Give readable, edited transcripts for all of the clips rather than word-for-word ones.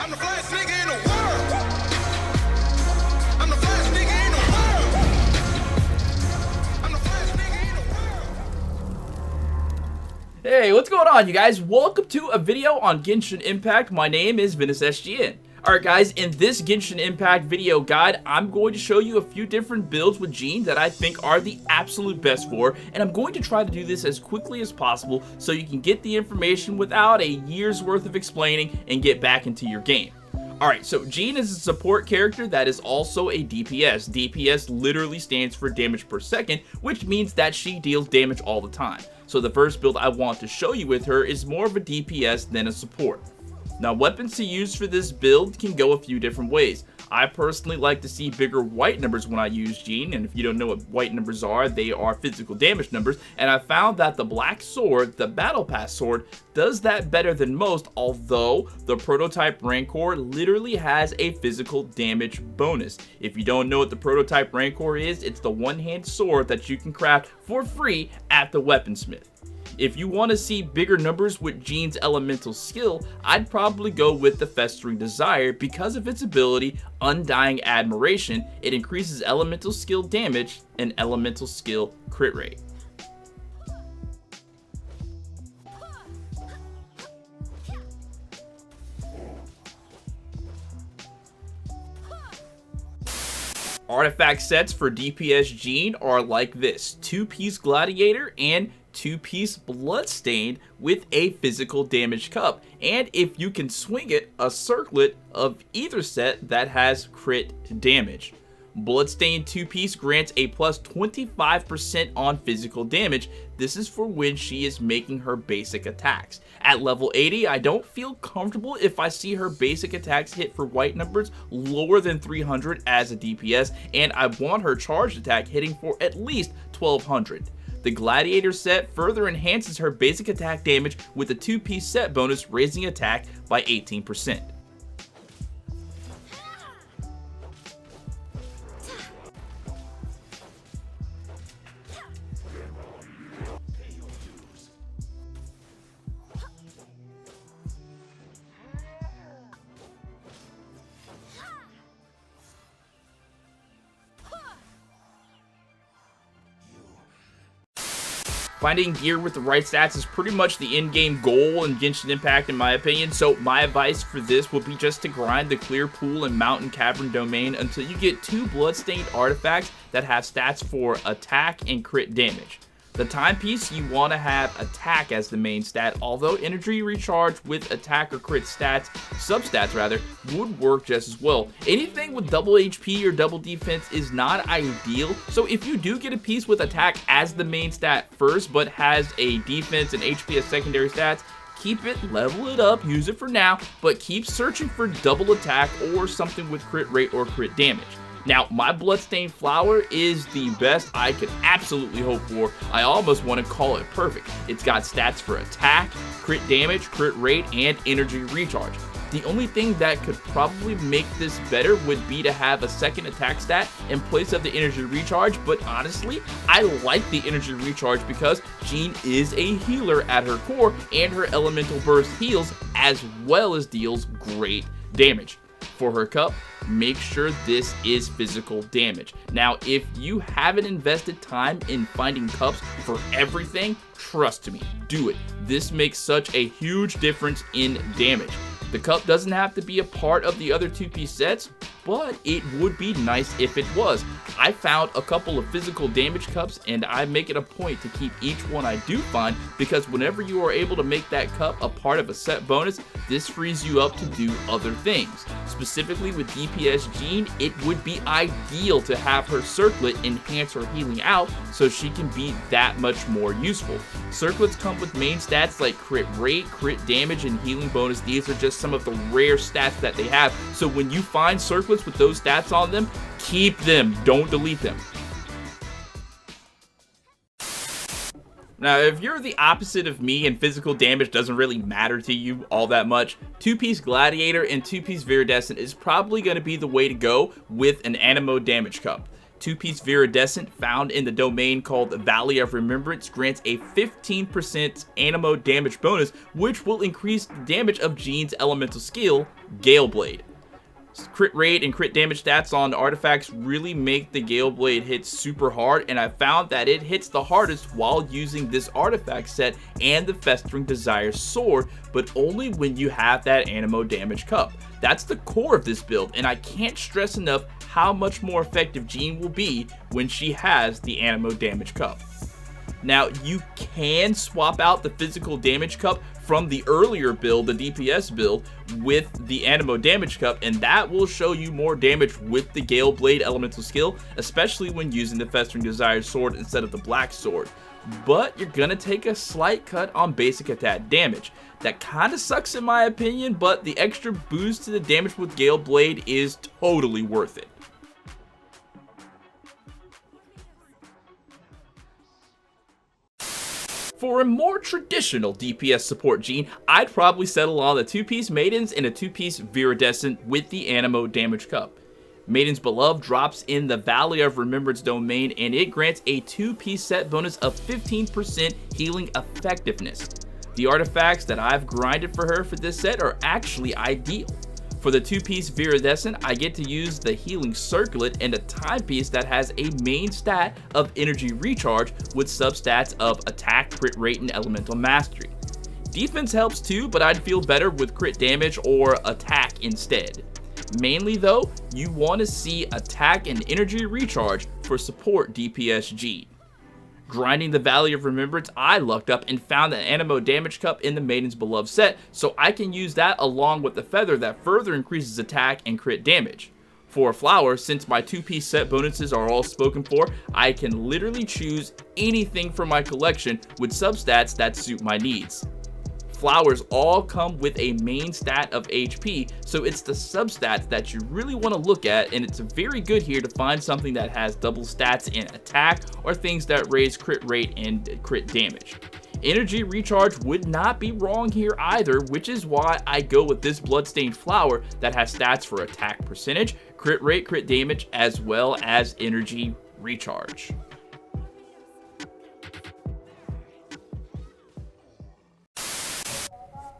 I'm the flyest nigga in the world. I'm the flyest nigga in the world. I'm the flyest nigga in the world. Hey, what's going on, you guys? Welcome to a video on Genshin Impact. My name is Ventus SGN. Alright guys, in this Genshin Impact video guide, I'm going to show you a few different builds with Jean that I think are the absolute best for, and I'm going to try to do this as quickly as possible so you can get the information without a year's worth of explaining and get back into your game. Alright, so Jean is a support character that is also a DPS. DPS literally stands for damage per second, which means that she deals damage all the time. So the first build I want to show you with her is more of a DPS than a support. Now, weapons to use for this build can go a few different ways. I personally like to see bigger white numbers when I use Jean, and if you don't know what white numbers are, they are physical damage numbers, and I found that the black sword, the battle pass sword, does that better than most, although the prototype Rancor literally has a physical damage bonus. If you don't know what the prototype Rancor is, it's the one-hand sword that you can craft for free at the weaponsmith. If you want to see bigger numbers with Jean's elemental skill, I'd probably go with the Festering Desire because of its ability, Undying Admiration. It increases elemental skill damage and elemental skill crit rate. Artifact sets for DPS Jean are like this: 2-piece Gladiator and 2-piece Bloodstained with a physical damage cup, and if you can swing it, a circlet of either set that has crit damage. Bloodstained 2-piece grants a plus 25% on physical damage. This is for when she is making her basic attacks. At level 80, I don't feel comfortable if I see her basic attacks hit for white numbers lower than 300 as a DPS, and I want her charged attack hitting for at least 1200. The Gladiator set further enhances her basic attack damage with a 2-piece set bonus, raising attack by 18%. Finding gear with the right stats is pretty much the in-game goal in Genshin Impact in my opinion, so my advice for this would be just to grind the Clear Pool and Mountain Cavern domain until you get 2 Bloodstained artifacts that have stats for attack and crit damage. The timepiece, you want to have attack as the main stat, although energy recharge with attack or crit stats, substats rather, would work just as well. Anything with double HP or double defense is not ideal, so if you do get a piece with attack as the main stat first, but has a defense and HP as secondary stats, keep it, level it up, use it for now, but keep searching for double attack or something with crit rate or crit damage. Now, my Bloodstained Flower is the best I could absolutely hope for. I almost want to call it perfect. It's got stats for attack, crit damage, crit rate, and energy recharge. The only thing that could probably make this better would be to have a second attack stat in place of the energy recharge, but honestly, I like the energy recharge because Jean is a healer at her core, and her elemental burst heals as well as deals great damage. For her cup, make sure this is physical damage. Now, if you haven't invested time in finding cups for everything, trust me, do it. This makes such a huge difference in damage. The cup doesn't have to be a part of the other 2-piece sets, but it would be nice if it was. I found a couple of physical damage cups, and I make it a point to keep each one I do find, because whenever you are able to make that cup a part of a set bonus, this frees you up to do other things. Specifically with DPS Jean, it would be ideal to have her circlet enhance her healing out so she can be that much more useful. Circlets come with main stats like crit rate, crit damage, and healing bonus. These are just some of the rare stats that they have, so when you find circlets with those stats on them, keep them, don't delete them. Now, if you're the opposite of me and physical damage doesn't really matter to you all that much, 2-piece Gladiator and 2-piece Viridescent is probably going to be the way to go with an Anemo damage cup. Two-piece Viridescent found in the domain called Valley of Remembrance grants a 15% Anemo damage bonus, which will increase the damage of Jean's elemental skill, Gale Blade. Crit rate and crit damage stats on artifacts really make the Gale Blade hit super hard, and I found that it hits the hardest while using this artifact set and the Festering Desire sword, but only when you have that Anemo damage cup. That's the core of this build, and I can't stress enough how much more effective Jean will be when she has the Anemo damage cup. Now, you can swap out the physical damage cup from the earlier build, the DPS build, with the Anemo damage cup, and that will show you more damage with the Gale Blade elemental skill, especially when using the Festering Desire sword instead of the black sword. But you're gonna take a slight cut on basic attack damage. That kinda sucks in my opinion, but the extra boost to the damage with Gale Blade is totally worth it. For a more traditional DPS support Jean, I'd probably settle on the two-piece Maidens and a two-piece Viridescent with the Anemo damage cup. Maiden's Beloved drops in the Valley of Remembrance domain, and it grants a two-piece set bonus of 15% healing effectiveness. The artifacts that I've grinded for her for this set are actually ideal. For the two-piece Viridescent, I get to use the Healing Circlet and a timepiece that has a main stat of Energy Recharge with substats of Attack, Crit Rate, and Elemental Mastery. Defense helps too, but I'd feel better with crit damage or attack instead. Mainly though, you want to see Attack and Energy Recharge for support DPS Jean. Grinding the Valley of Remembrance, I lucked up and found the Anemo damage cup in the Maiden's Beloved set, so I can use that along with the feather that further increases attack and crit damage. For a flower, since my two-piece set bonuses are all spoken for, I can literally choose anything from my collection with substats that suit my needs. Flowers all come with a main stat of HP, so it's the substats that you really want to look at, and it's very good here to find something that has double stats in attack or things that raise crit rate and crit damage. Energy Recharge would not be wrong here either, which is why I go with this Bloodstained Flower that has stats for attack percentage, crit rate, crit damage, as well as Energy Recharge.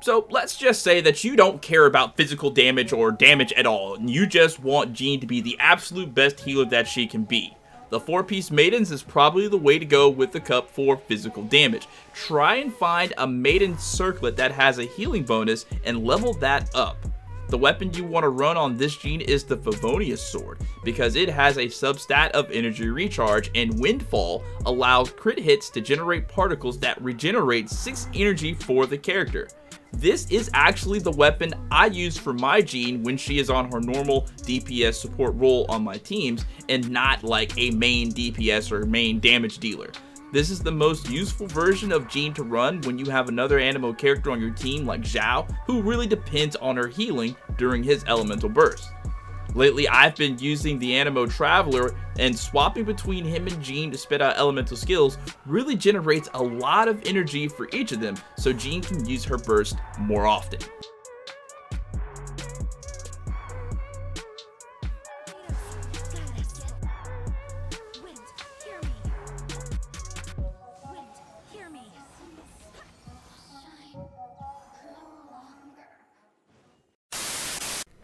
So let's just say that you don't care about physical damage or damage at all, and you just want Jean to be the absolute best healer that she can be. The four-piece Maidens is probably the way to go with the cup for physical damage. Try and find a Maiden Circlet that has a healing bonus and level that up. The weapon you want to run on this Jean is the Favonius Sword, because it has a substat of Energy Recharge, and Windfall allows crit hits to generate particles that regenerate 6 energy for the character. This is actually the weapon I use for my Jean when she is on her normal DPS support role on my teams, and not like a main DPS or main damage dealer. This is the most useful version of Jean to run when you have another Anemo character on your team like Zhao, who really depends on her healing during his elemental burst. Lately, I've been using the Anemo Traveler, and swapping between him and Jean to spit out elemental skills really generates a lot of energy for each of them, so Jean can use her burst more often.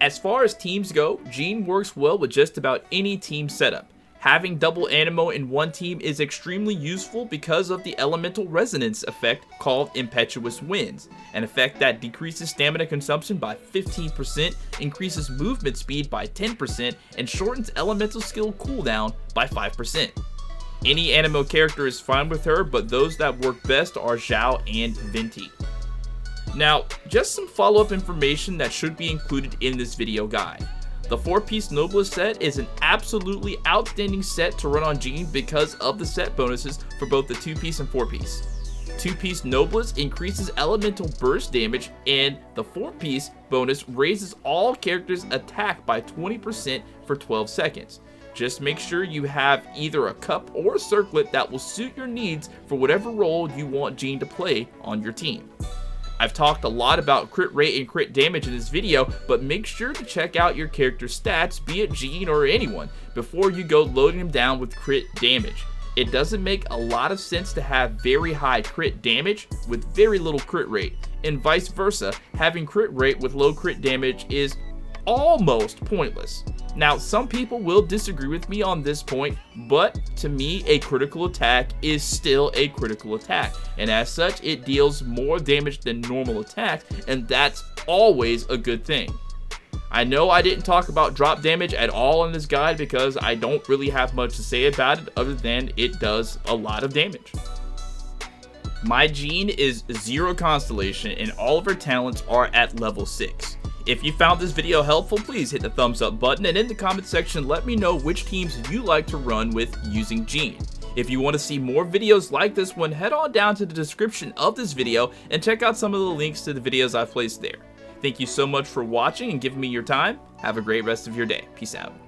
As far as teams go, Jean works well with just about any team setup. Having double Anemo in one team is extremely useful because of the elemental resonance effect called Impetuous Winds, an effect that decreases stamina consumption by 15%, increases movement speed by 10%, and shortens elemental skill cooldown by 5%. Any Anemo character is fine with her, but those that work best are Zhao and Venti. Now, just some follow-up information that should be included in this video guide. The 4-piece Noblest set is an absolutely outstanding set to run on Jean because of the set bonuses for both the 2-piece and 4-piece. 2-piece Noblest increases elemental burst damage, and the 4-piece bonus raises all characters' attack by 20% for 12 seconds. Just make sure you have either a cup or a circlet that will suit your needs for whatever role you want Jean to play on your team. I've talked a lot about crit rate and crit damage in this video, but make sure to check out your character's stats, be it Gene or anyone, before you go loading them down with crit damage. It doesn't make a lot of sense to have very high crit damage with very little crit rate, and vice versa, having crit rate with low crit damage is almost pointless. Now, some people will disagree with me on this point, but to me, a critical attack is still a critical attack, and as such, it deals more damage than normal attacks, and that's always a good thing. I know I didn't talk about drop damage at all in this guide because I don't really have much to say about it other than it does a lot of damage. My Gene is 0 Constellation and all of her talents are at level 6. If you found this video helpful, please hit the thumbs up button, and in the comment section let me know which teams you like to run with using Gene. If you want to see more videos like this one, head on down to the description of this video and check out some of the links to the videos I've placed there. Thank you so much for watching and giving me your time. Have a great rest of your day. Peace out.